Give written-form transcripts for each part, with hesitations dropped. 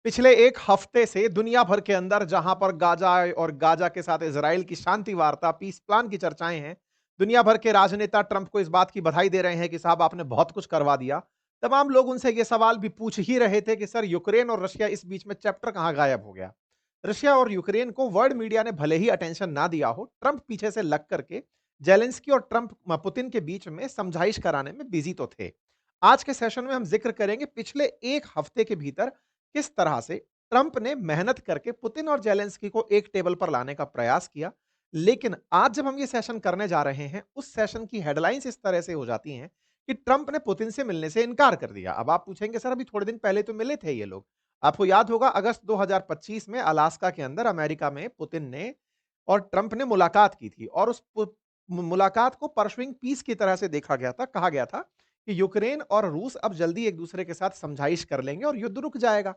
पिछले एक हफ्ते से दुनिया भर के अंदर जहां पर गाजा और गाजा के साथ इजराइल की शांति वार्ता पीस प्लान की चर्चाएं हैं। दुनिया भर के राजनेता ट्रंप को इस बात की बधाई दे रहे हैं कि साहब आपने बहुत कुछ करवा दिया। तमाम लोग उनसे ये सवाल भी पूछ ही रहे थे कि सर यूक्रेन और रशिया इस बीच में चैप्टर कहां गायब हो गया। रशिया और यूक्रेन को वर्ल्ड मीडिया ने भले ही अटेंशन ना दिया हो, ट्रंप पीछे से लग करके जेलेंस्की और ट्रंप पुतिन के बीच में समझाइश कराने में बिजी तो थे। आज के सेशन में हम जिक्र करेंगे पिछले एक हफ्ते के भीतर किस तरह से ट्रंप ने मेहनत करके पुतिन और जेलेंस्की को एक टेबल पर लाने का प्रयास किया। लेकिन आज जब हम ये सेशन करने जा रहे हैं, उस सेशन की हेडलाइंस इस तरह से हो जाती हैं कि ट्रंप ने पुतिन से मिलने से इनकार कर दिया। अब आप पूछेंगे सर अभी थोड़े दिन पहले तो मिले थे ये लोग। आपको याद होगा अगस्त 2025 में अलास्का के अंदर अमेरिका में पुतिन ने और ट्रंप ने मुलाकात की थी और उस मुलाकात को परसुइंग पीस की तरह से देखा गया था। कहा गया था कि यूक्रेन और रूस अब जल्दी एक दूसरे के साथ समझाइश कर लेंगे और युद्ध रुक जाएगा।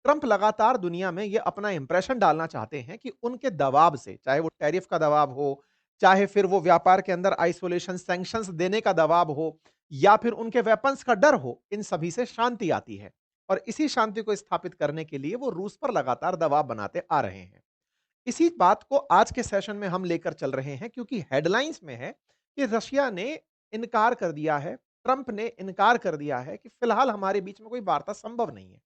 ट्रंप लगातार दुनिया में ये अपना इंप्रेशन डालना चाहते हैं कि उनके दबाव से, चाहे वो टैरिफ का दबाव हो, चाहे फिर वो व्यापार के अंदर आइसोलेशन सैंक्शंस देने का दबाव हो, या फिर उनके वेपन्स का डर हो, इन सभी से शांति आती है। और इसी शांति को स्थापित करने के लिए वो रूस पर लगातार दबाव बनाते आ रहे हैं। इसी बात को आज के सेशन में हम लेकर चल रहे हैं क्योंकि हेडलाइंस में है कि रशिया ने इनकार कर दिया है, ट्रंप ने इनकार कर दिया है कि फिलहाल हमारे बीच में कोई वार्ता संभव नहीं है।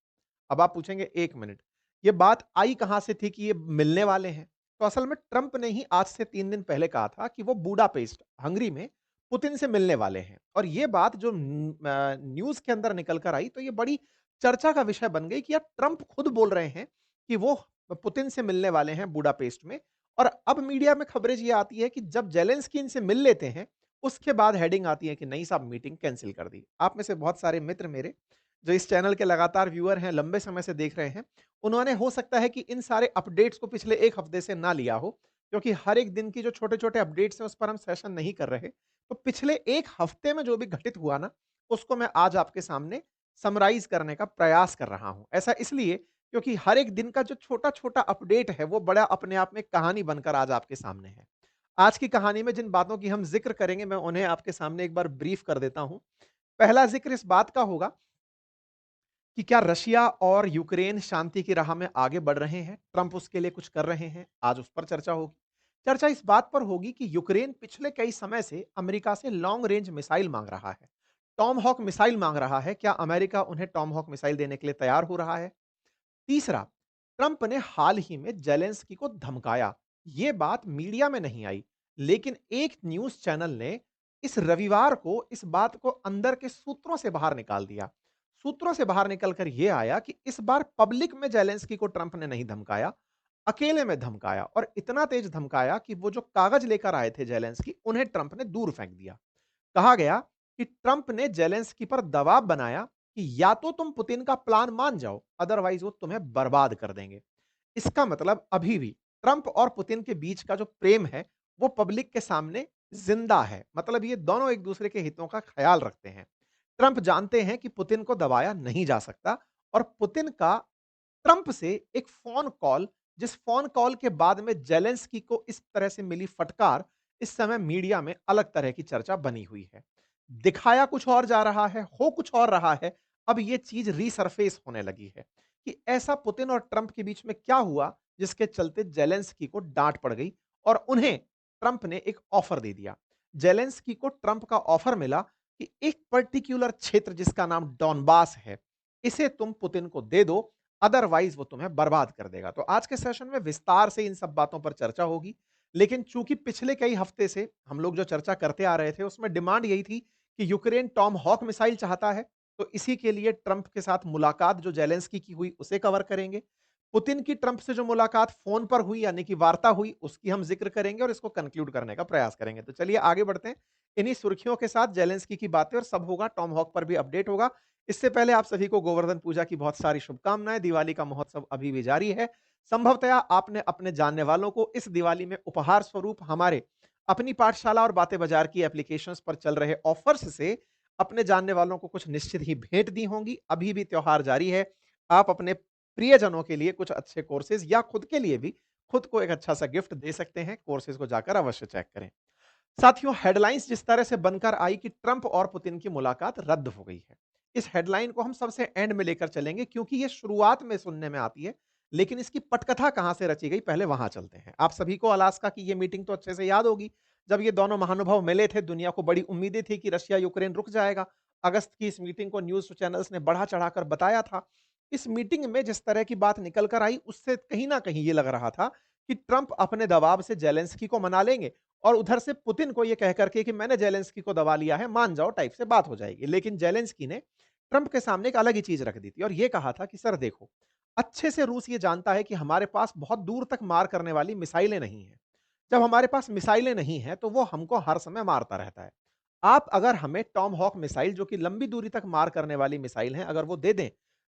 अब आप पूछेंगे 1 मिनट, ये बात आई कहां से थी कि ये मिलने वाले हैं? तो असल में ट्रंप ने ही आज से 3 दिन पहले कहा था कि वो बुडापेस्ट, हंगरी में पुतिन से मिलने वाले हैं और ये बात जो न्यूज़ के अंदर निकल कर आई तो ये बड़ी चर्चा का विषय बन गई कि यार ट्रंप खुद बोल रहे हैं कि वो पुतिन से मिलने वाले हैं बुडापेस्ट में। और अब मीडिया में खबरें ये आती है कि जब जेलेंस्की इनसे मिल लेते हैं, उसके बाद हेडिंग आती है कि नहीं साहब मीटिंग कैंसल कर दी। आप में से बहुत सारे मित्र मेरे जो इस चैनल के लगातार व्यूअर हैं, लंबे समय से देख रहे हैं, उन्होंने हो सकता है कि इन सारे अपडेट्स को पिछले 1 हफ्ते से ना लिया हो, क्योंकि हर एक दिन की जो छोटे-छोटे अपडेट्स हैं, उस पर हम सेशन नहीं कर रहे। तो पिछले 1 हफ्ते में जो भी घटित हुआ ना, उसको मैं आज आपके सामने समराइज़ करने का प्रयास कर रहा हूँ। ऐसा इसलिए क्योंकि हर एक दिन का जो छोटा-छोटा अपडेट है, वो बड़ा अपने आप में कहानी बनकर आज आपके सामने है। आज की कहानी में जिन बातों की हम ज़िक्र करेंगे, मैं उन्हें आपके सामने एक बार ब्रीफ कर देता हूँ। पहला ज़िक्र इस बात का होगा कि क्या रशिया और यूक्रेन शांति की राह में आगे बढ़ रहे हैं? ट्रंप उसके लिए कुछ कर रहे हैं? आज उस पर चर्चा होगी। चर्चा इस बात पर होगी कि यूक्रेन पिछले कई समय से अमेरिका से लॉन्ग रेंज मिसाइल मांग रहा है। टॉम हॉक मिसाइल मांग रहा है। क्या अमेरिका उन्हें टॉम हॉक मिसाइल देने के लिए तैयार हो रहा है? तीसरा, ट्रंप ने हाल ही में जेलेंस्की को धमकाया। यह बात मीडिया में नहीं आई, लेकिन एक न्यूज़ चैनल ने इस रविवार को इस बात को अंदर के सूत्रों से बाहर निकाल दिया। सूत्रों से बाहर निकलकर यह आया कि इस बार पब्लिक में जेलेंस्की को ट्रंप ने नहीं धमकाया, अकेले में धमकाया और इतना तेज धमकाया कि वो जो कागज लेकर आए थे जेलेंस्की, उन्हें ट्रंप ने दूर फेंक दिया। कहा गया कि ट्रंप ने जेलेंस्की पर दबाव बनाया कि या तो तुम पुतिन का प्लान मान जाओ, अदरवाइज वो तुम्हें बर्बाद कर देंगे। इसका मतलब अभी भी ट्रंप और पुतिन के बीच का जो प्रेम है, वो पब्लिक के सामने जिंदा है। मतलब ये दोनों एक दूसरे के हितों का ख्याल रखते हैं। ट्रंप जानते हैं कि पुतिन को दबाया नहीं जा सकता और पुतिन का ट्रंप से एक फोन कॉल, जिस फोन कॉल के बाद में जेलेंस्की को इस तरह से मिली फटकार, इस समय मीडिया में अलग तरह की चर्चा बनी हुई है। दिखाया कुछ और जा रहा है, हो कुछ और रहा है। अब ये चीज रीसरफेस होने लगी है कि ऐसा पुतिन और ट्रंप के बीच में क्या हुआ जिसके चलते जेलेंस्की को डांट पड़ गई और उन्हें ट्रंप ने एक ऑफर दे दिया। जेलेंस्की को ट्रंप का ऑफर मिला कि एक पर्टिकुलर क्षेत्र जिसका नाम डॉनबास है, इसे तुम पुतिन को दे दो, अदरवाइज वो तुम्हें बर्बाद कर देगा। तो आज के सेशन में विस्तार से इन सब बातों पर चर्चा होगी। लेकिन चूंकि पिछले कई हफ्ते से हम लोग जो चर्चा करते आ रहे थे, उसमें डिमांड यही थी कि यूक्रेन टॉम हॉक मिसाइल चाहता है, तो इसी के लिए ट्रंप के साथ मुलाकात जो जेलेंस्की की हुई उसे कवर करेंगे। पुतिन की ट्रंप से जो मुलाकात फोन पर हुई यानी कि वार्ता हुई, उसकी हम जिक्र करेंगे और इसको कंक्लूड करने का प्रयास करेंगे। तो चलिए आगे बढ़ते हैं। इन्हीं सुर्खियों के साथ जेलेंस्की की बातें और सब होगा, टॉम हॉक पर भी अपडेट होगा। इससे पहले आप सभी को गोवर्धन पूजा की बहुत सारी शुभकामनाएं। दिवाली का महोत्सव अभी भी जारी है। संभवतया आपने अपने जानने वालों को इस दिवाली में उपहार स्वरूप हमारे अपनी पाठशाला और बातें बाजार की एप्लीकेशंस पर चल रहे ऑफर्स से अपने जानने वालों को कुछ निश्चित ही भेंट दी होंगी। अभी भी त्योहार जारी है। आप अपने प्रियजनों के लिए कुछ अच्छे कोर्सेज या खुद के लिए भी खुद को एक अच्छा सा गिफ्ट दे सकते हैं। कोर्सेज को जाकर अवश्य चेक करें। साथियों, हेडलाइंस जिस तरह से बनकर आई कि ट्रंप और पुतिन की मुलाकात रद्द हो गई है, इस हेडलाइन को हम सबसे एंड में लेकर चलेंगे क्योंकि ये शुरुआत में सुनने में आती है, लेकिन इसकी पटकथा कहाँ से रची गई पहले वहाँ चलते हैं। आप सभी को अलास्का की ये मीटिंग तो अच्छे से याद होगी। जब ये दोनों महानुभाव मिले थे, दुनिया को बड़ी उम्मीदें थी कि रशिया यूक्रेन रुक जाएगा। अगस्त की इस मीटिंग को न्यूज़ चैनल्स ने बढ़ा-चढ़ा कर बताया था। इस मीटिंग में जिस तरह की बात निकल कर आई, उससे कहीं न कहीं ये लग रहा था कि ट्रंप अपने दबाव से ज़ेलेंस्की को मना लेंगे और उधर से पुतिन को ये कह कर के कि मैंने ज़ेलेंस्की को दबा लिया है, मान जाओ टाइप से बात हो जाएगी। लेकिन ज़ेलेंस्की ने ट्रंप के सामने एक अलग ही चीज़ रख दी थी और ये कहा था कि सर देखो, अच्छे से रूस ये जानता है कि हमारे पास बहुत दूर तक मार करने वाली मिसाइलें नहीं हैं। जब हमारे पास मिसाइलें नहीं हैं, तो वो हमको हर समय मारता रहता है। आप अगर हमें टॉमहॉक मिसाइल जो कि लंबी दूरी तक मार करने वाली मिसाइल हैं, अगर वो दे दें,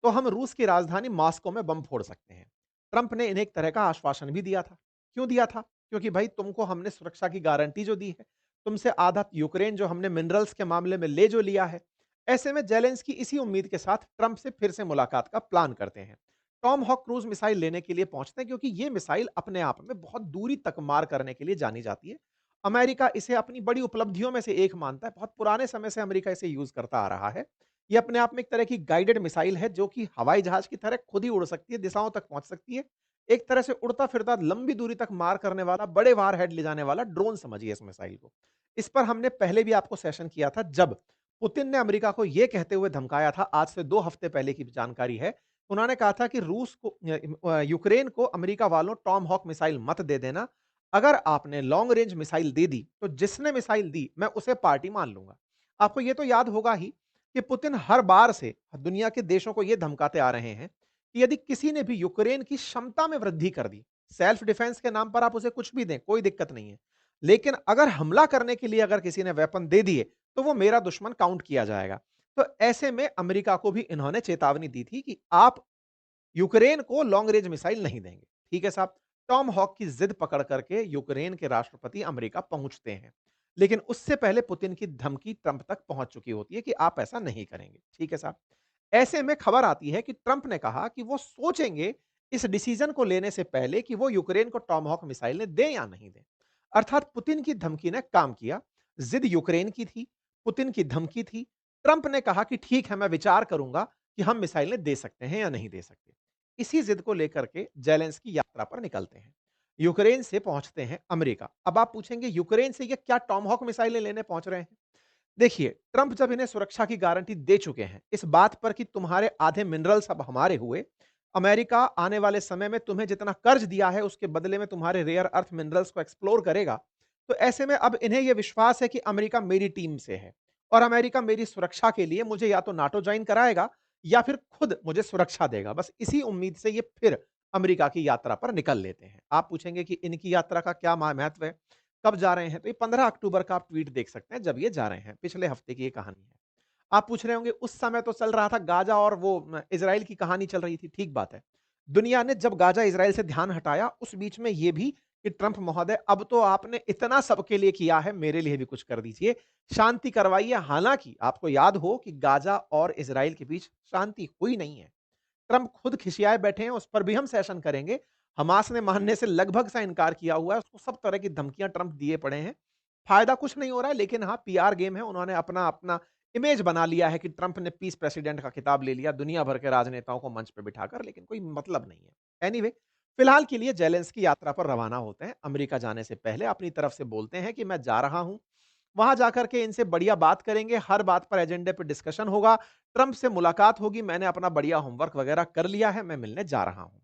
तो हम रूस की राजधानी मॉस्को में बम फोड़ सकते हैं। ट्रंप ने इन्हें एक तरह का आश्वासन भी दिया था। क्यों दिया था? क्योंकि भाई तुमको हमने सुरक्षा की गारंटी जो दी है, तुमसे आधा यूक्रेन जो हमने मिनरल्स के मामले में ले जो लिया है, ऐसे में ज़ेलेंस्की इसी उम्मीद के साथ ट्रंप से फिर से मुलाकात का प्लान करते हैं। टॉम हॉक क्रूज़ मिसाइल लेने के लिए पहुँचते हैं क्योंकि ये मिसाइल अपने आप में बहुत दूरी तक मार करने के लिए जानी जाती है। अमेरिका इसे अपनी बड़ी उपलब्धियों में से एक मानता है। बहुत पुराने समय से अमेरिका इसे यूज़ करता आ रहा है। ये अपने आप में एक तरह की गाइडेड मिसाइल है जो कि हवाई जहाज़ की तरह खुद ही उड़ सकती है, दिशाओं तक पहुँच सकती है। एक तरह से उड़ता-फिरता लंबी दूरी तक मार करने वाला, बड़े वारहेड ले जाने वाला ड्रोन समझिए इस मिसाइल को। इस पर हमने पहले भी आपको सेशन किया था जब पुतिन ने अमेरिका को ये कहते हुए धमकाया था, आज से 2 हफ्ते पहले की जानकारी है। उन्होंने कहा था कि रूस को यूक्रेन को अमेरिका वालों टॉम हॉक मिसाइल मत दे देना। अगर आपने लॉन्ग रेंज मिसाइल दे दी, तो जिसने मिसाइल दी, मैं उसे पार्टी मान लूँगा। आपको ये तो याद होगा ही कि पुतिन हर बार से दुनिया के देशों को ये धमकाते आ रहे हैं कि यदि किसी ने भी यूक्रेन की क्षमता में वृद्धि कर दी, सेल्फ डिफेंस के नाम पर आप उसे कुछ भी दें, कोई दिक्कत नहीं है। लेकिन अगर हमला करने के लिए अगर किसी ने वेपन दे दिए, तो वो मेरा दुश्मन काउंट किया जाएगा। तो ऐसे में अमेरिका को भी इन्होंने चेतावनी दी थी कि आप यूक्रेन को लॉन्ग रेंज मिसाइल नहीं देंगे। ठीक है साहब, टॉम हॉक की जिद पकड़ करके यूक्रेन के राष्ट्रपति अमेरिका पहुंचते हैं। लेकिन उससे पहले पुतिन की धमकी ट्रंप तक पहुंच चुकी होती है कि आप ऐसा नहीं करेंगे। ठीक है साहब। ऐसे में खबर आती है कि ट्रंप ने कहा कि वो सोचेंगे इस डिसीजन को लेने से पहले कि वो यूक्रेन को टॉमहॉक मिसाइलें दें या नहीं दें। अर्थात पुतिन की धमकी ने काम किया। जिद यूक्रेन की थी, पुतिन की धमकी थी। ट्रंप ने कहा कि ठीक है, मैं विचार करूंगा कि हम मिसाइलें दे सकते हैं या नहीं दे सकते। इसी जिद को लेकर के जेलेंस्की यात्रा पर निकलते हैं। यूक्रेन से पहुंचते हैं अमेरिका। अब आप पूछेंगे यूक्रेन से ये क्या टॉमहॉक मिसाइलें लेने पहुंच रहे हैं? देखिए, ट्रंप जब इन्हें सुरक्षा की गारंटी दे चुके हैं, इस बात पर कि तुम्हारे आधे मिनरल्स अब हमारे हुए, अमेरिका आने वाले समय में तुम्हें जितना कर्ज दिया है, उसके बदले में तुम्हारे रेयर अर्थ मिनरल्स को एक्सप्लोर करेगा। तो ऐसे में अब इन्हें यह विश्वास है कि अमेरिका मेरी टीम से है और अमेरिका मेरी सुरक्षा के लिए मुझे या तो नाटो ज्वाइन कराएगा या फिर खुद मुझे सुरक्षा देगा। बस इसी उम्मीद से ये फिर अमेरिका की यात्रा पर निकल लेते हैं। आप पूछेंगे कि इनकी यात्रा का क्या महत्व है? कब जा रहे हैं? तो ये 15 अक्टूबर का आप ट्वीट देख सकते हैं जब ये जा रहे हैं। पिछले हफ्ते की ये कहानी है। आप पूछ रहे होंगे उस समय तो चल रहा था गाज़ा और वो इज़राइल की कहानी चल रही थी, ठीक बात है। दुनिया ने जब गाज़ा इज़राइल से ध्यान हटाया, उस बीच में ये भी कि ट्रंप महोदय अब तो आपने इतना सबके लिए किया है, मेरे लिए भी कुछ कर दीजिए, शांति करवाइए। हालाँकि आपको याद हो कि गाज़ा और इज़राइल के बीच शांति हुई नहीं है। ट्रंप खुद खिसियाए बैठे हैं, उस पर भी हम सेशन करेंगे। हमास ने मानने से लगभग सा इनकार किया हुआ है, उसको सब तरह की धमकियाँ ट्रंप दिए पड़े हैं। फ़ायदा कुछ नहीं हो रहा है, लेकिन हाँ, पीआर गेम है, उन्होंने अपना अपना इमेज बना लिया है कि ट्रंप ने पीस प्रेसिडेंट का खिताब ले लिया दुनिया भर के राजनेताओं को मंच पे बिठाकर, लेकिन कोई मतलब नहीं है। एनीवे, फिलहाल के लिए ज़ेलेंस्की यात्रा पर रवाना होते हैं। अमेरिका जाने से पहले अपनी तरफ से बोलते हैं कि मैं जा रहा हूँ। वहाँ जाकर के इनसे बढ़िया बात करेंगे, हर बात पर एजेंडे पे डिस्कशन होगा, ट्रंप से मुलाकात होगी, मैंने अपना बढ़िया होमवर्क वगैरह कर लिया है, मैं मिलने जा रहा हूँ।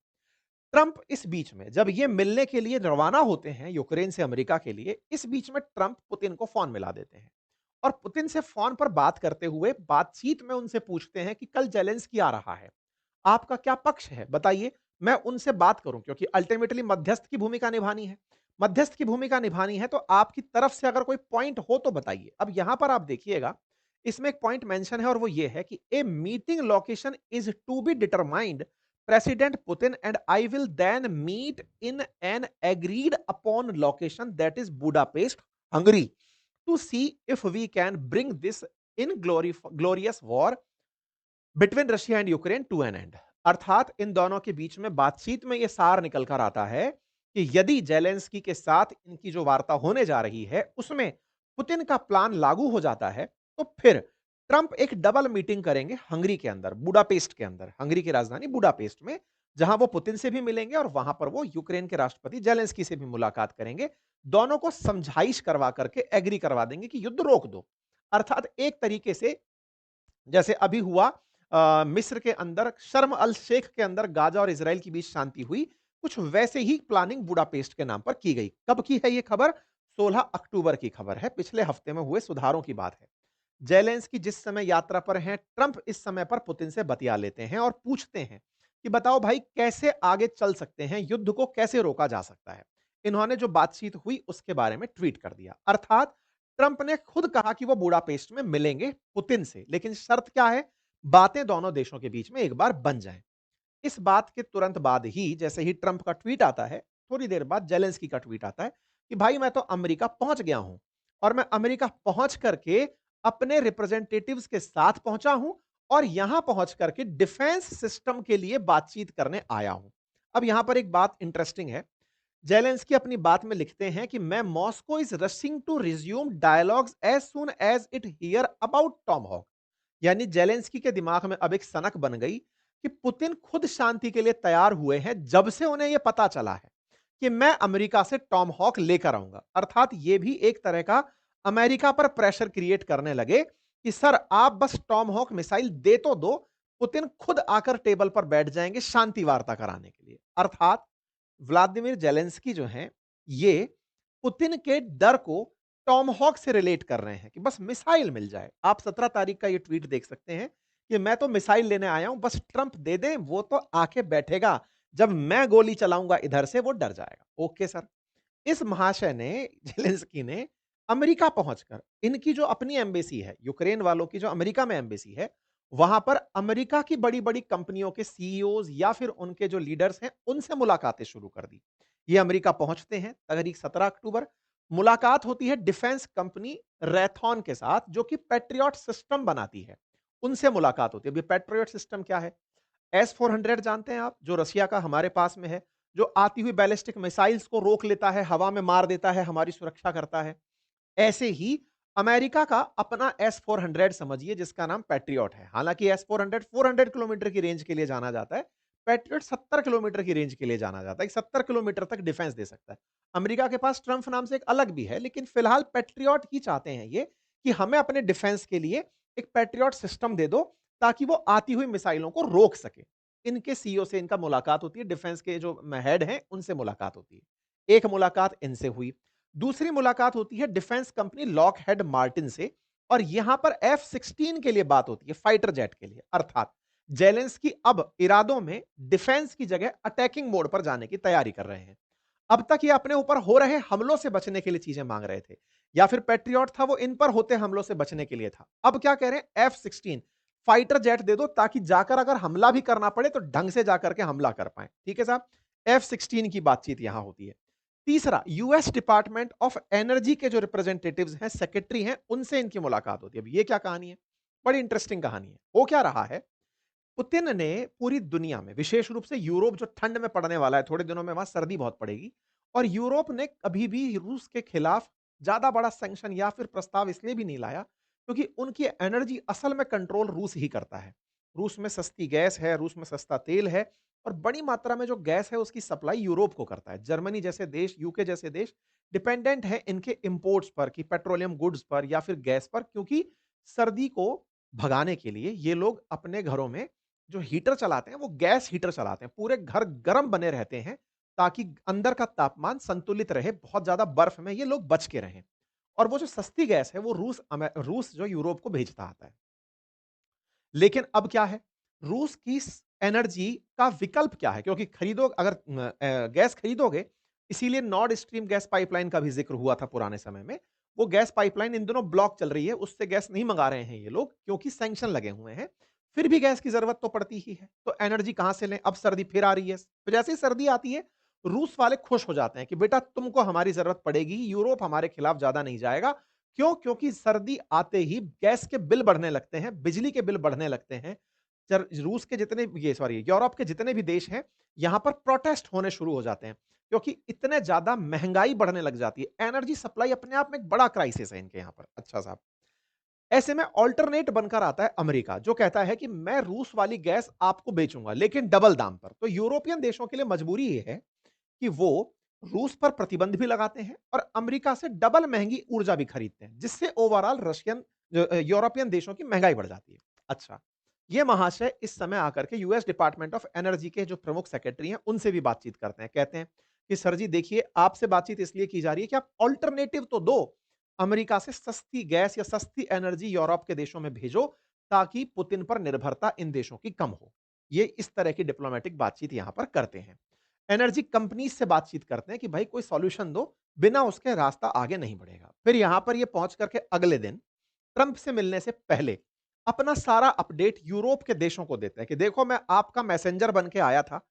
ट्रंप इस बीच में जब ये मिलने के लिए रवाना होते हैं यूक्रेन से अमेरिका के लिए, इस बीच में ट्रंप पुतिन को फ़ोन मिला देते हैं और पुतिन से फ़ोन पर बात करते हुए बातचीत में उनसे पूछते हैं कि कल ज़ेलेंस्की आ रहा है, आपका क्या पक्ष है? बताइए, मैं उनसे बात करूँ क्योंकि अल्टीमेटली मध्यस्थ की भूमिका निभानी है। मध्यस्थ की भूमिका निभानी है तो आपकी तरफ से अगर कोई पॉइंट हो तो बताइए। अब यहाँ पर आप देखिएगा, इसमें एक पॉइंट मेंशन है और वो ये है कि a meeting location is to be determined president Putin and I will then meet in an agreed upon location that is Budapest, Hungary to see if we can bring this inglorious war between Russia and Ukraine to an end. अर्थात इन दोनों के बीच में बातचीत में यह सार निकल कर आता है कि यदि जेलेंस्की के साथ इनकी जो वार्ता होने जा रही है उसमें पुतिन का प्लान लागू हो जाता है तो फिर ट्रंप एक डबल मीटिंग करेंगे हंगरी के अंदर, बुडापेस्ट के अंदर, हंगरी की राजधानी बुडापेस्ट में, जहां वो पुतिन से भी मिलेंगे और वहां पर वो यूक्रेन के राष्ट्रपति जेलेंस्की से भी मुलाकात करेंगे। दोनों को समझाइश करवा करके एग्री करवा देंगे कि युद्ध रोक दो। अर्थात एक तरीके से जैसे अभी हुआ मिस्र के अंदर शर्म अल शेख के अंदर गाजा और इजराइल के बीच शांति हुई, कुछ वैसे ही प्लानिंग बुडापेस्ट के नाम पर की गई। कब की है ये खबर? 16 अक्टूबर की खबर है, पिछले हफ्ते में हुए सुधारों की बात है। जेलेंस्की जिस समय यात्रा पर हैं, ट्रंप इस समय पर पुतिन से बतिया लेते हैं और पूछते हैं कि बताओ भाई कैसे आगे चल सकते हैं, युद्ध को कैसे रोका जा सकता है। इन्होंने जो बातचीत हुई उसके बारे में ट्वीट कर दिया। अर्थात ट्रंप ने खुद कहा कि वो बुडापेस्ट में मिलेंगे पुतिन से, लेकिन शर्त क्या है? बातें दोनों देशों के बीच में एक बार बन जाएं। इस बात के तुरंत बाद ही जैसे ही ट्रंप का ट्वीट आता है, थोड़ी देर बाद जेलेंस्की का ट्वीट आता है कि भाई मैं तो अमेरिका पहुंच गया हूं और मैं अमेरिका पहुंच करके अपने रिप्रेजेंटेटिव्स के साथ पहुंचा हूं और यहां पहुंच करके डिफेंस सिस्टम के लिए बातचीत करने आया हूं। अब यहां पर एक बात इंटरेस्टिंग है। जेलेंस्की अपनी बात में लिखते हैं कि मैं Moscow is rushing to resume dialogues as soon as it hear about Tomahawk. यानी जेलेंस्की के दिमाग में अब एक सनक बन गई कि पुतिन खुद शांति के लिए तैयार हुए हैं जब से उन्हें यह पता चला है कि मैं अमेरिका से टॉम हॉक लेकर आऊंगा। अर्थात यह भी एक तरह का अमेरिका पर प्रेशर क्रिएट करने लगे कि सर आप बस टॉम हॉक मिसाइल दे तो दो, पुतिन खुद आकर टेबल पर बैठ जाएंगे शांति वार्ता कराने के लिए। अर्थात व्लादिमीर जेलेंस्की जो हैं, ये पुतिन के डर को टॉमहॉक से रिलेट कर रहे हैं कि बस मिसाइल मिल जाए। आप 17 तारीख का ये ट्वीट देख सकते हैं कि मैं तो मिसाइल लेने आया हूं, बस ट्रंप दे दें, वो तो आके बैठेगा, जब मैं गोली चलाऊंगा इधर से वो डर जाएगा। Okay sir. इस महाशय ने जेलेंस्की ने अमेरिका पहुंचकर इनकी जो अपनी एम्बेसी है, यूक्रेन वालों की जो अमेरिका में एम्बेसी है, वहां पर अमेरिका की बड़ी-बड़ी कंपनियों के सीईओज या फिर उनके जो लीडर्स हैं, उनसे मुलाकातें शुरू कर दी। ये अमेरिका पहुंचते हैं तारीख 17 अक्टूबर। मुलाकात होती है डिफेंस कंपनी रैथॉन के साथ, जो कि पैट्रियट सिस्टम बनाती है। उनसे मुलाकात होती है। अभी पैट्रियट सिस्टम क्या है? S-400 जानते हैं आप, जो रशिया का हमारे पास में है, जो आती हुई बैलिस्टिक मिसाइल्स को रोक लेता है, हवा में मार देता है, हमारी सुरक्षा करता है। ऐसे ही अमेरिका का अपना S-400 समझिए, जिसका नाम पैट्रियट है। हालांकि S-400 400 किलोमीटर की रेंज के लिए जाना जाता है, पैट्रियट 70 किलोमीटर की रेंज के लिए जाना जाता है। 70 किलोमीटर तक डिफेंस दे सकता है। अमेरिका के पास ट्रंप नाम से एक अलग भी है, लेकिन फिलहाल पैट्रियट ही चाहते हैं ये कि हमें अपने डिफेंस के लिए एक पैट्रियट सिस्टम दे दो, ताकि वो आती हुई मिसाइलों को रोक सके। इनके सीईओ से इनका मुलाकात होती है, डिफेंस के जो हेड हैं उनसे मुलाकात होती है। एक मुलाकात इनसे हुई। दूसरी मुलाकात होती है डिफेंस कंपनी लॉकहेड मार्टिन से, और यहां पर F-16 के लिए बात होती है, फाइटर जेट के लिए। अर्थात जेलेंस्की अब इरादों में डिफेंस की जगह अटैकिंग मोड पर जाने की तैयारी कर रहे हैं। अब तक ये अपने ऊपर हो रहे हमलों से बचने के लिए चीजें मांग रहे थे, या फिर पैट्रियट था वो इन पर होते हमलों से बचने के लिए था। अब क्या कह रहे हैं? F-16 फाइटर जेट दे दो, ताकि जाकर अगर हमला भी करना पड़े तो ढंग से जाकर के हमला कर पाए। ठीक है साहब। F-16 की बातचीत यहां होती है। तीसरा, यूएस डिपार्टमेंट ऑफ एनर्जी के जो रिप्रेजेंटेटिव्स हैं, सेक्रेटरी हैं, उनसे इनकी मुलाकात होती है। अब ये क्या कहानी है? बड़ी इंटरेस्टिंग कहानी है। हो क्या रहा है, पुतिन ने पूरी दुनिया में, विशेष रूप से यूरोप जो ठंड में पड़ने वाला है, थोड़े दिनों में वहां सर्दी बहुत पड़ेगी, और यूरोप ने कभी भी रूस के खिलाफ ज्यादा बड़ा सैंक्शन या फिर प्रस्ताव इसलिए भी नहीं लाया क्योंकि उनकी एनर्जी असल में कंट्रोल रूस ही करता है। रूस में सस्ती गैस है, रूस में सस्ता तेल है, और बड़ी मात्रा में जो गैस है उसकी सप्लाई यूरोप को करता है। जर्मनी जैसे देश, यूके जैसे देश डिपेंडेंट है इनके इंपोर्ट्स पर, कि पेट्रोलियम गुड्स पर या फिर गैस पर, क्योंकि सर्दी को भगाने के लिए ये लोग अपने घरों में जो हीटर चलाते हैं वो गैस हीटर चलाते हैं। पूरे घर गर्म बने रहते हैं ताकि अंदर का तापमान संतुलित रहे, बहुत ज्यादा बर्फ में ये लोग बच के रहें। और वो जो सस्ती गैस है वो रूस जो यूरोप को भेजता आता है। लेकिन अब क्या है? रूस की एनर्जी का विकल्प क्या है? क्योंकि खरीदो अगर गैस खरीदोगे, इसीलिए नॉर्ड स्ट्रीम गैस पाइपलाइन का भी जिक्र हुआ था पुराने समय में। वो गैस पाइपलाइन इन दिनों ब्लॉक चल रही है, उससे गैस नहीं मंगा रहे हैं ये लोग, क्योंकि सैंक्शन लगे हुए हैं। फिर भी गैस की जरूरत तो पड़ती ही है, तो एनर्जी कहां से लें? अब सर्दी फिर आ रही है, फिर जैसे ही सर्दी आती है, रूस वाले खुश हो जाते हैं कि बेटा तुमको हमारी जरूरत पड़ेगी, यूरोप हमारे खिलाफ ज्यादा नहीं जाएगा। क्यों? क्योंकि सर्दी आते ही गैस के बिल बढ़ने लगते हैं, बिजली के बिल बढ़ने लगते हैं। रूस के जितने, ये सॉरी, यूरोप के जितने भी देश हैं, यहां पर प्रोटेस्ट होने शुरू हो जाते हैं, क्योंकि इतने ज्यादा महंगाई बढ़ने लग जाती है। एनर्जी सप्लाई अपने आप में एक बड़ा क्राइसिस है इनके यहां पर। अच्छा साहब, ऐसे में अल्टरनेट बनकर आता है अमेरिका, जो कहता है कि मैं रूस वाली गैस आपको बेचूंगा लेकिन डबल दाम पर। तो यूरोपियन देशों के लिए मजबूरी ये है कि वो रूस पर प्रतिबंध भी लगाते हैं और अमेरिका से डबल महंगी ऊर्जा भी खरीदते हैं, जिससे ओवरऑल यूरोपियन देशों की महंगाई बढ़ जाती है। अच्छा, ये महाशय इस समय आकर के यूएस डिपार्टमेंट ऑफ एनर्जी के जो प्रमुख सेक्रेटरी हैं, उनसे भी बातचीत करते हैं। कहते हैं कि सर जी देखिए, आपसे बातचीत इसलिए की जा रही है कि आप अल्टरनेटिव तो दो, अमेरिका से सस्ती गैस या सस्ती एनर्जी यूरोप के देशों में भेजो, ताकि पुतिन पर निर्भरता इन देशों की कम हो। ये इस तरह की डिप्लोमेटिक बातचीत यहां पर करते हैं। एनर्जी कंपनीज से बातचीत करते हैं कि भाई कोई सॉल्यूशन दो, बिना उसके रास्ता आगे नहीं बढ़ेगा। फिर यहां पर ये पहुंच करके अगले दिन ट्रंप से मिलने से पहले अपना सारा अपडेट यूरोप के देशों को देते हैं कि देखो, मैं आपका मैसेंजर बन के आया था,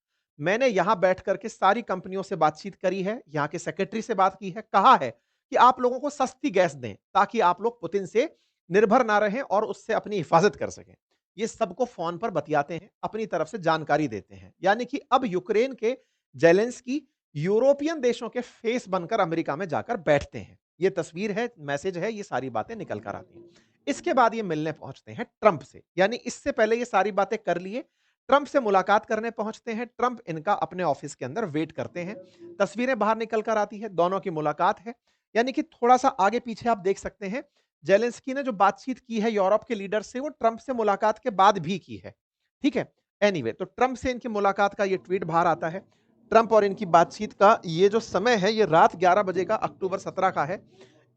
मैंने यहां बैठ करके सारी कंपनियों से बातचीत करी है, यहां के सेक्रेटरी से बात की है, कहा है कि आप लोगों को सस्ती गैस दें ताकि आप लोग पुतिन से निर्भर ना रहें और उससे अपनी हिफाजत कर सकें। ये सबको फोन पर बतियाते हैं, अपनी तरफ से जानकारी देते हैं। यानी कि अब यूक्रेन के जेलेंस्की यूरोपियन देशों के फेस बनकर अमेरिका में जाकर बैठते हैं। ये तस्वीर है, मैसेज है, ये सारी बातें निकल कर आती हैं। इसके बाद ये मिलने पहुंचते हैं ट्रंप से, यानी इससे पहले ये सारी बातें कर लिए, ट्रंप से मुलाकात करने पहुंचते हैं। ट्रंप इनका अपने ऑफिस के अंदर वेट करते हैं। तस्वीरें बाहर निकल कर आती है, दोनों की मुलाकात है। यानी कि थोड़ा सा आगे पीछे आप देख सकते हैं, जेलेंस्की ने जो बातचीत की है यूरोप के लीडर से, वो ट्रंप से मुलाकात के बाद भी की है। ठीक है। एनीवे, तो ट्रंप से इनकी मुलाकात का ये ट्वीट बाहर आता है। ट्रंप और इनकी बातचीत का ये जो समय है, ये रात 11 बजे का, अक्टूबर 17 का है।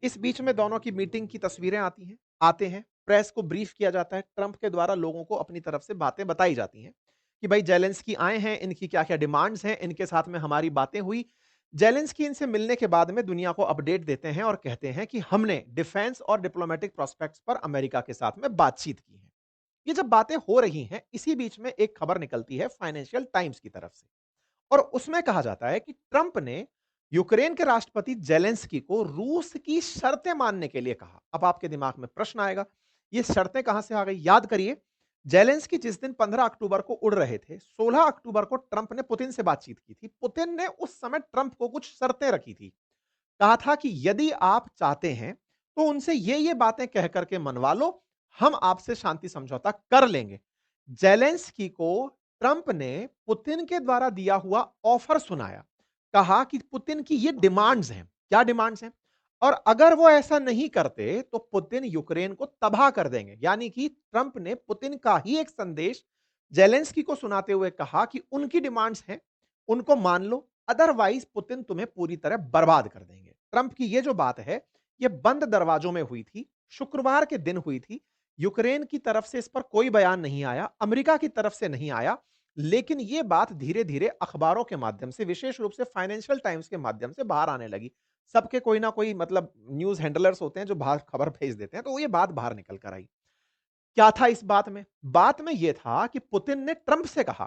इस बीच में दोनों की मीटिंग की तस्वीरें आती हैं, आते हैं, प्रेस को ब्रीफ किया जाता है, ट्रंप के द्वारा लोगों को अपनी तरफ से बातें बताई जाती हैं कि भाई जेलेंस्की आए हैं, इनकी क्या-क्या डिमांड्स हैं, इनके साथ में हमारी बातें हुई। जेलेंस्की इनसे मिलने के बाद में दुनिया को अपडेट देते हैं और कहते हैं कि हमने डिफेंस और डिप्लोमेटिक प्रोस्पेक्ट्स पर अमेरिका के साथ में बातचीत की है। ये जब बातें हो रही हैं, इसी बीच में एक खबर निकलती है फाइनेंशियल टाइम्स की तरफ से और उसमें कहा जाता है कि ट्रंप ने यूक्रेन के राष्ट्रपति जेलेंस्की को रूस की शर्तें मानने के लिए कहा। अब आपके दिमाग में प्रश्न आएगा, ये शर्तें कहां से आ गई? याद करिए, जेलेंस्की जिस दिन 15 अक्टूबर को उड़ रहे थे, 16 अक्टूबर को ट्रंप ने पुतिन से बातचीत की थी। पुतिन ने उस समय ट्रंप को कुछ शर्तें रखी थी। कहा था कि यदि आप चाहते हैं तो उनसे ये बातें कह करके मनवा लो, हम आपसे शांति समझौता कर लेंगे। जेलेंस्की को ट्रंप ने पुतिन के द्वारा दिया हुआ ऑफर सुनाया। कहा कि पुतिन की ये डिमांड्स हैं। क्या डिमांड्स हैं? और अगर वो ऐसा नहीं करते तो पुतिन यूक्रेन को तबाह कर देंगे। यानी कि ट्रंप ने पुतिन का ही एक संदेश जेलेंस्की को सुनाते हुए कहा कि उनकी डिमांड्स हैं, उनको मान लो, अदरवाइज पुतिन तुम्हें पूरी तरह बर्बाद कर देंगे। ट्रंप की ये जो बात है, ये बंद दरवाजों में हुई थी, शुक्रवार के दिन हुई थी। यूक्रेन की तरफ से इस पर कोई बयान नहीं आया, अमेरिका की तरफ से नहीं आया, लेकिन ये बात धीरे-धीरे अखबारों के माध्यम से, विशेष रूप से फाइनेंशियल टाइम्स के माध्यम से बाहर आने लगी। सबके कोई ना कोई मतलब न्यूज़ हैंडलर्स होते हैं जो बाहर खबर भेज देते हैं, तो ये बात बाहर निकल कर आई। क्या था इस बात में? बात में यह था कि पुतिन ने ट्रंप से कहा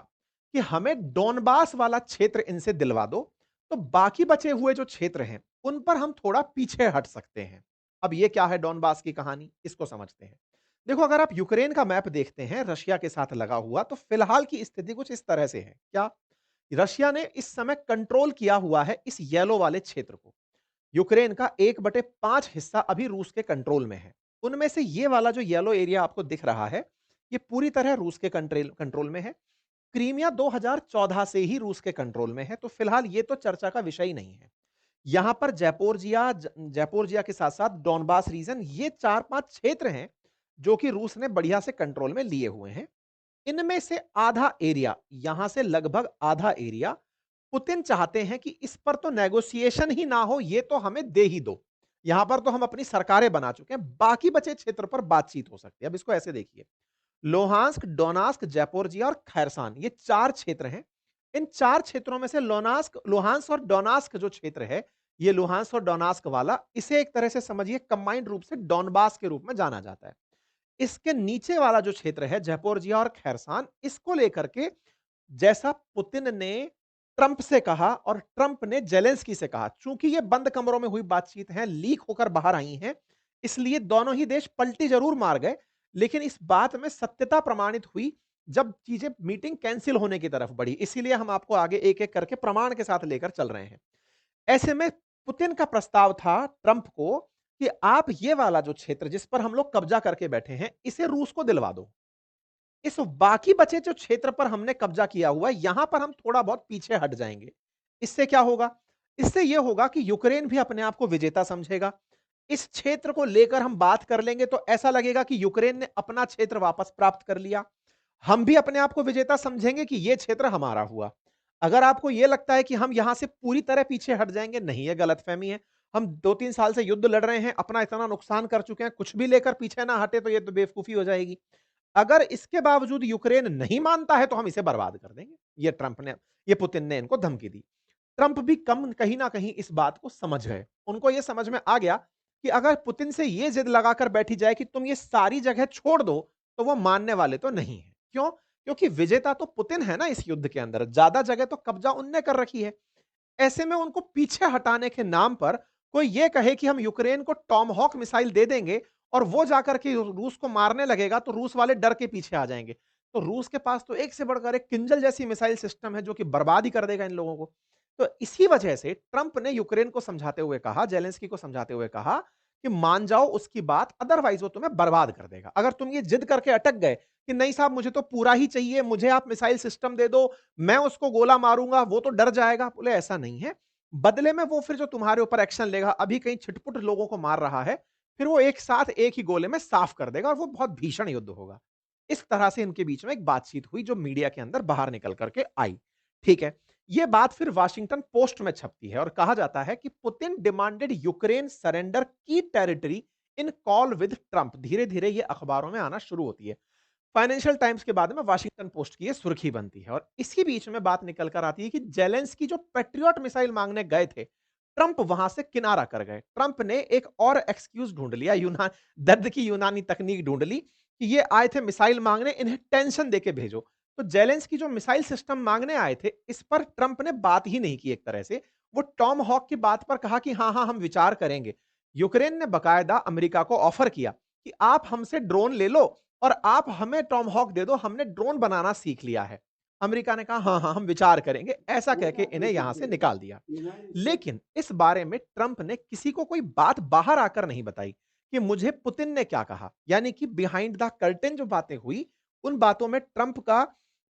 कि हमें डोनबास वाला क्षेत्र इनसे दिलवा दो, तो बाकी बचे हुए जो क्षेत्र हैं, उन पर हम थोड़ा पीछे हट सकते हैं। अब ये क्या है डोनबास की कहानी? इसको समझते हैं। देखो, अगर आप यूक्रेन का मैप देखते हैं रशिया के साथ लगा हुआ, तो फिलहाल की स्थिति कुछ इस तरह से है। क्या? रशिया ने इस समय कंट्रोल किया हुआ है इस येलो वाले क्षेत्र को। यूक्रेन का 1/5 हिस्सा अभी रूस के कंट्रोल में है। उनमें से ये वाला जो येलो एरिया आपको दिख रहा है, ये पूरी तरह रूस के कंट्रेल कंट्रोल में है। क्रीमिया 2014 से ही रूस के कंट्रोल में है, तो फिलहाल ये तो चर्चा का विषय ही नहीं है। यहां पर जैपोर्जिया के साथ-साथ डॉनबास रीजन, ये 4-5 क्षेत्र हैं, जो कि रूस ने बढ़िया से कंट्रोल में लिए हुए हैं। इनमें से आधा एरिया, यहां से लगभग आधा एरिया, पुतिन चाहते हैं कि इस पर तो नेगोशिएशन ही ना हो, ये तो हमें दे ही दो। यहां पर तो हम अपनी सरकारें बना चुके हैं, बाकी बचे क्षेत्र पर बातचीत हो सकती है। अब इसको ऐसे देखिए, लोहांस्क, डोनास्क, जैपोर्जिया और खैरसान, ये 4 क्षेत्र हैं। इन 4 क्षेत्रों में से लोहांस्क और डोनास्क जो क्षेत्र है, ये लोहांस्क और डोनास्क वाला, इसे एक तरह से समझिए कंबाइंड रूप से डॉनबास के रूप में जाना जाता है। इसके नीचे वाला जो क्षेत्र है जैपोर्जिया और खैरसान, इसको लेकर के जैसा पुतिन ने ट्रंप से कहा और ट्रंप ने जेलेंस्की से कहा, चूंकि ये बंद कमरों में हुई बातचीत है, लीक होकर बाहर आई हैं, इसलिए दोनों ही देश पलटी जरूर मार गए, लेकिन इस बात में सत्यता प्रमाणित हुई जब चीजें मीटिंग कैंसिल होने की तरफ बढ़ी। इसीलिए हम आपको आगे एक-एक करके प्रमाण के साथ लेकर चल रहे हैं। ऐसे में पुतिन का प्रस्ताव था ट्रंप को कि आप ये वाला जो क्षेत्र जिस पर हम लोग कब्जा करके बैठे हैं, इसे रूस को दिलवा दो। इस बाकी बचे जो क्षेत्र पर हमने कब्जा किया हुआ है, यहां पर हम थोड़ा बहुत पीछे हट जाएंगे। इससे क्या होगा? इससे यह होगा कि यूक्रेन भी अपने आप को विजेता समझेगा। इस क्षेत्र को लेकर हम बात कर लेंगे तो ऐसा लगेगा कि यूक्रेन ने अपना क्षेत्र वापस प्राप्त कर लिया। हम भी अपने आप को विजेता समझेंगे कि यह क्षेत्र हमारा हुआ। अगर आपको यह लगता है कि हम यहां से पूरी तरह पीछे हट जाएंगे, नहीं, यह गलतफहमी है। हम 2-3 साल से युद्ध लड़ रहे हैं, अपना इतना नुकसान कर चुके हैं, कुछ भी लेकर पीछे ना हटे तो यह तो बेवकूफी हो जाएगी। अगर इसके बावजूद यूक्रेन नहीं मानता है तो हम इसे बर्बाद कर देंगे। ये पुतिन ने इनको धमकी दी। ट्रंप भी कम कहीं ना कहीं इस बात को समझ गए। उनको यह समझ में आ गया कि अगर पुतिन से यह जिद लगाकर बैठी जाए कि तुम ये सारी जगह छोड़ दो, तो वो मानने वाले तो नहीं है। क्यों? क्योंकि विजेता तो पुतिन है ना इस युद्ध के अंदर, ज्यादा जगह तो कब्जा उनने कर रखी है। ऐसे में उनको पीछे हटाने के नाम पर कोई ये कहे कि हम यूक्रेन को टॉमहॉक मिसाइल दे देंगे और वो जाकर के रूस को मारने लगेगा, तो रूस वाले डर के पीछे आ जाएंगे। तो रूस के पास तो एक से बढ़कर एक किंजल जैसी मिसाइल सिस्टम है जो कि बर्बाद ही कर देगा इन लोगों को। तो इसी वजह से ट्रंप ने यूक्रेन को समझाते हुए कहा, जेलेंस्की को समझाते हुए कहा कि मान जाओ उसकी बात, अदरवाइज वो तुम्हें बर्बाद कर देगा। अगर तुम ये जिद करके अटक गए कि नहीं साहब मुझे तो पूरा ही चाहिए, मुझे आप मिसाइल सिस्टम दे दो, मैं उसको गोला मारूंगा, वो तो डर जाएगा। बोले ऐसा नहीं है, बदले में वो फिर जो तुम्हारे ऊपर एक्शन लेगा, अभी कहीं छिटपुट लोगों को मार रहा है, फिर वो एक साथ एक ही गोले में साफ कर देगा और वो बहुत भीषण युद्ध होगा। इस तरह से इनके बीच में एक बातचीत हुई जो मीडिया के अंदर बाहर निकल करके आई। ठीक है। ये बात फिर वाशिंगटन पोस्ट में छपती है और कहा जाता है कि पुतिन डिमांडेड यूक्रेन सरेंडर की territory in call with Trump. धीरे धीरे ये अखबारों में आना शुरू होती है। फाइनेंशियल टाइम्स के बाद में वाशिंगटन पोस्ट की ये सुर्खी बनती है और इसी बीच में बात निकल कर आती है कि जेलेंस्की जो पेट्रियट मिसाइल मांगने गए थे, ट्रंप वहां से किनारा कर गए। ट्रंप ने एक और एक्सक्यूज ढूंढ लिया, यूनान दर्द की यूनानी तकनीक ढूंढ ली कि ये आए थे मिसाइल मांगने, इन्हें टेंशन देके भेजो। तो जेलेंस्की जो मिसाइल सिस्टम मांगने आए थे, इस पर ट्रंप ने बात ही नहीं की। एक तरह से वो टॉम हॉक की बात पर कहा कि हाँ हाँ हम विचार करेंगे। यूक्रेन ने बकायदा अमेरिका को ऑफर किया कि आप हमसे ड्रोन ले लो और आप हमें टॉम हॉक दे दो, हमने ड्रोन बनाना सीख लिया है। अमेरिका ने कहा हाँ हाँ हम विचार करेंगे, ऐसा कह के इन्हें यहां से निकाल दिया। लेकिन इस बारे में ट्रंप ने किसी को कोई बात बाहर आकर नहीं बताई कि मुझे पुतिन ने क्या कहा। यानी कि बिहाइंड द कर्टेन जो बातें हुई, उन बातों में ट्रंप का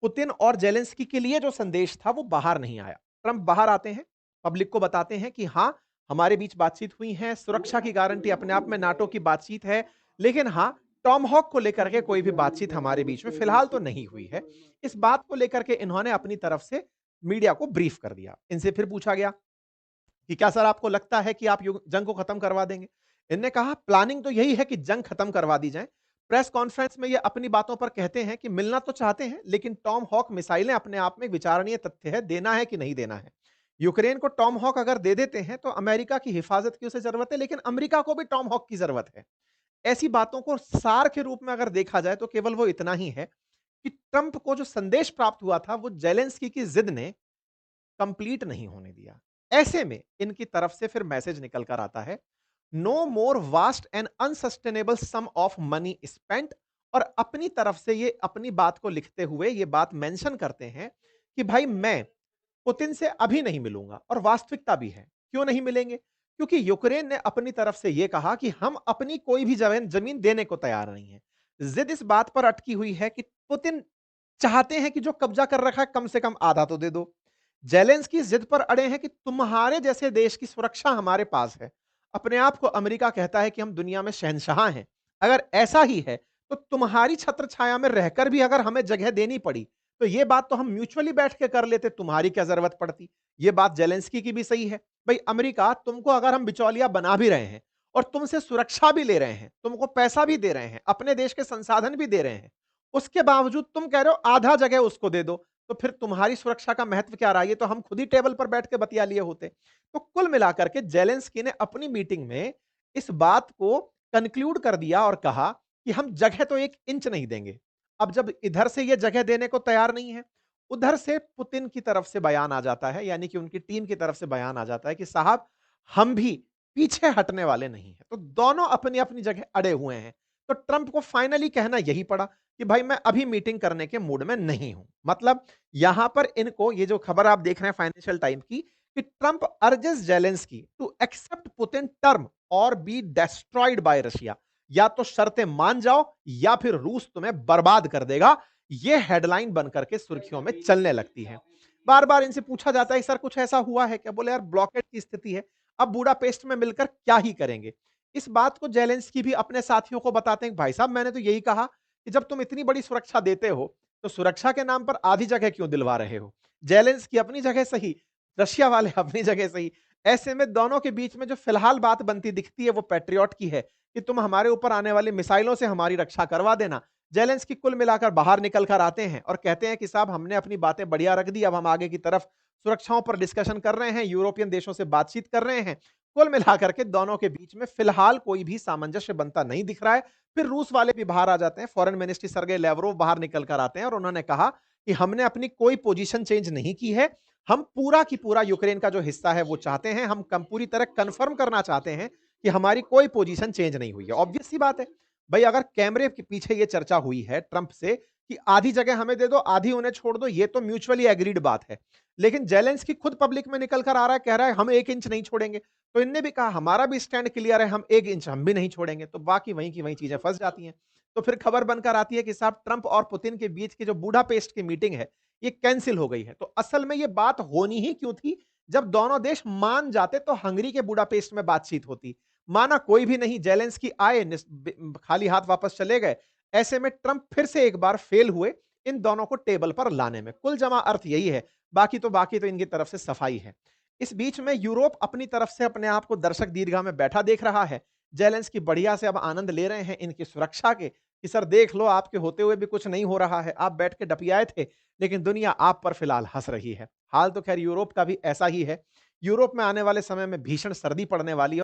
पुतिन और जेलेंस्की के लिए जो संदेश था वो बाहर नहीं आया। ट्रंप बाहर आते हैं, पब्लिक को बताते हैं कि हाँ हमारे बीच बातचीत हुई है, सुरक्षा की गारंटी अपने आप में नाटो की बातचीत है, लेकिन हाँ टॉम हॉक को लेकर के कोई भी बातचीत हमारे बीच में फिलहाल तो नहीं हुई है। इस बात को लेकर के इन्होंने अपनी तरफ से मीडिया को ब्रीफ कर दिया। इनसे फिर पूछा गया कि क्या सर आपको लगता है कि आप जंग को खत्म करवा देंगे? इनने कहा प्लानिंग तो यही है कि जंग खत्म करवा दी जाए। प्रेस कॉन्फ्रेंस में ये अपनी बातों पर कहते हैं कि मिलना तो चाहते हैं, लेकिन टॉम हॉक मिसाइलें अपने आप में विचारणीय तथ्य है, देना है कि नहीं देना है। यूक्रेन को टॉम हॉक अगर दे देते हैं तो अमेरिका की हिफाजत की उसे जरूरत है, लेकिन अमेरिका को भी टॉम हॉक की जरूरत है। ऐसी बातों को सार के रूप में अगर देखा जाए तो केवल वो इतना ही है कि ट्रंप को जो संदेश प्राप्त हुआ था वो जेलेंस्की की जिद ने कंप्लीट नहीं होने दिया। ऐसे में इनकी तरफ से फिर मैसेज निकल कर आता है, no more vast and unsustainable sum of money spent. और अपनी तरफ से ये अपनी बात को लिखते हुए ये बात मेंशन करते हैं कि भाई मैं पुतिन से अभी नहीं मिलूंगा। और वास्तविकता भी है, क्यों नहीं मिलेंगे? क्योंकि यूक्रेन ने अपनी तरफ से यह कहा कि हम अपनी कोई भी जमीन देने को तैयार नहीं है। जिद इस बात पर अटकी हुई है कि पुतिन चाहते हैं कि जो कब्जा कर रखा है कम से कम आधा तो दे दो। जेलेंस्की जिद पर अड़े हैं कि तुम्हारे जैसे देश की सुरक्षा हमारे पास है। अपने आप को अमेरिका कहता है कि हम दुनिया में शहंशाह हैं। अगर ऐसा ही है तो तुम्हारी छत्र छाया में रहकर भी अगर हमें जगह देनी पड़ी तो ये बात तो हम म्यूचुअली बैठ के कर लेते, तुम्हारी क्या जरूरत पड़ती। ये बात जेलेंस्की की भी सही है। भाई अमेरिका तुमको अगर हम बिचौलिया बना भी रहे हैं और तुमसे सुरक्षा भी ले रहे हैं, तुमको पैसा भी दे रहे हैं, अपने देश के संसाधन भी दे रहे हैं, उसके बावजूद तुम कह रहे हो आधा जगह उसको दे दो, तो फिर तुम्हारी सुरक्षा का महत्व क्या रहा? ये तो हम खुद ही टेबल पर बैठ के बतिया लिए होते। तो कुल मिलाकर के जेलेंस्की ने अपनी मीटिंग में इस बात को कंक्लूड कर दिया और कहा कि हम जगह तो एक इंच नहीं देंगे। अब जब इधर से ये जगह देने को तैयार नहीं है, उधर से पुतिन की तरफ से बयान आ जाता है, यानी कि उनकी टीम की तरफ से बयान आ जाता है कि साहब हम भी पीछे हटने वाले नहीं हैं। तो दोनों अपनी अपनी जगह अड़े हुए हैं। तो ट्रंप को फाइनली कहना यही पड़ा कि भाई मैं अभी मीटिंग करने के मूड में नहीं हूं। मतलब यहां पर इनको, ये जो खबर आप देख रहे हैं फाइनेंशियल टाइम की, कि Trump urges Zelensky to accept Putin term और बी डेस्ट्रॉयड बाय रशिया। या तो शर्तें मान जाओ या फिर रूस तुम्हें बर्बाद कर देगा। ये हेडलाइन बनकर के सुर्खियों में चलने लगती है। बार-बार इनसे पूछा जाता है सर कुछ ऐसा हुआ है क्या? बोले यार ब्लॉकेड की स्थिति है। अब बुडापेस्ट में मिलकर क्या ही करेंगे? इस बात को जेलेंस्की भी अपने साथियों को बताते हैं, भाई साहब मैंने तो यही कहा कि जब तुम इतनी बड़ी सुरक्षा देते हो, तो सुरक्षा के नाम पर आधी जगह क्यों दिलवा रहे हो? जेलेंस्की अपनी जगह सही, रशिया वाले अपनी जगह सही। ऐसे में दोनों के बीच में जो फिलहाल बात बनती दिखती है वो पैट्रियट की है कि तुम हमारे ऊपर आने वाली मिसाइलों से हमारी रक्षा करवा देना। जेलेंस्की कुल मिलाकर बाहर निकल कर आते हैं और कहते हैं कि साहब हमने अपनी बातें बढ़िया रख दी, अब हम आगे की तरफ सुरक्षाओं पर डिस्कशन कर रहे हैं, यूरोपियन देशों से बातचीत कर रहे हैं। कुल मिलाकर के दोनों के बीच में फिलहाल कोई भी सामंजस्य बनता नहीं दिख रहा है। फिर रूस वाले भी बाहर आ जाते हैं, फॉरेन मिनिस्ट्री सर्गेई लैवरोव बाहर निकल कर आते हैं और उन्होंने कहा कि हमने अपनी कोई पोजीशन चेंज नहीं की है। हम पूरा की पूरा यूक्रेन का जो हिस्सा है वो चाहते हैं, हम कम पूरी तरह कन्फर्म करना चाहते हैं कि हमारी कोई पोजीशन चेंज नहीं हुई है। ऑब्वियस सी बात है। भई अगर कैमरे के पीछे ये चर्चा हुई है ट्रंप से कि आधी जगह हमें दे दो, आधी उन्हें छोड़ दो, ये तो म्यूचुअली एग्रीड बात है। लेकिन जेलेंस्की खुद पब्लिक में निकल कर आ रहा है, कह रहा है हम 1 इंच नहीं छोड़ेंगे। तो इनने भी कहा हमारा भी स्टैंड क्लियर है, हम 1 इंच हम भी नहीं छोड़ेंगे। तो बाकी वहीं की वहीं चीजें फंस जाती हैं। तो फिर खबर बनकर आती है कि साहब ट्रंप और पुतिन के बीच की जो बुडापेस्ट की मीटिंग है, ये कैंसल हो गई है। तो असल में ये बात होनी ही क्यों थी? जब दोनों देश मान जाते तो हंगरी के बुडापेस्ट में बातचीत होती। माना कोई भी नहीं, जेलेंस्की आए खाली हाथ वापस चले गए। ऐसे में ट्रंप फिर से एक बार फेल हुए इन दोनों को टेबल पर लाने में। कुल जमा अर्थ यही है। बाकी तो इनकी तरफ से सफाई है। इस बीच में यूरोप अपनी तरफ से अपने आप को दर्शक दीर्घा में बैठा देख रहा है। जेलेंस्की बढ़िया से अब आनंद ले रहे हैं इनकी सुरक्षा के कि सर देख लो आपके होते हुए भी कुछ नहीं हो रहा है। आप बैठ के डपियाए थे, लेकिन दुनिया आप पर फिलहाल हंस रही है। हाल तो खैर यूरोप का भी ऐसा ही है। यूरोप में आने वाले समय में भीषण सर्दी पड़ने वाली है।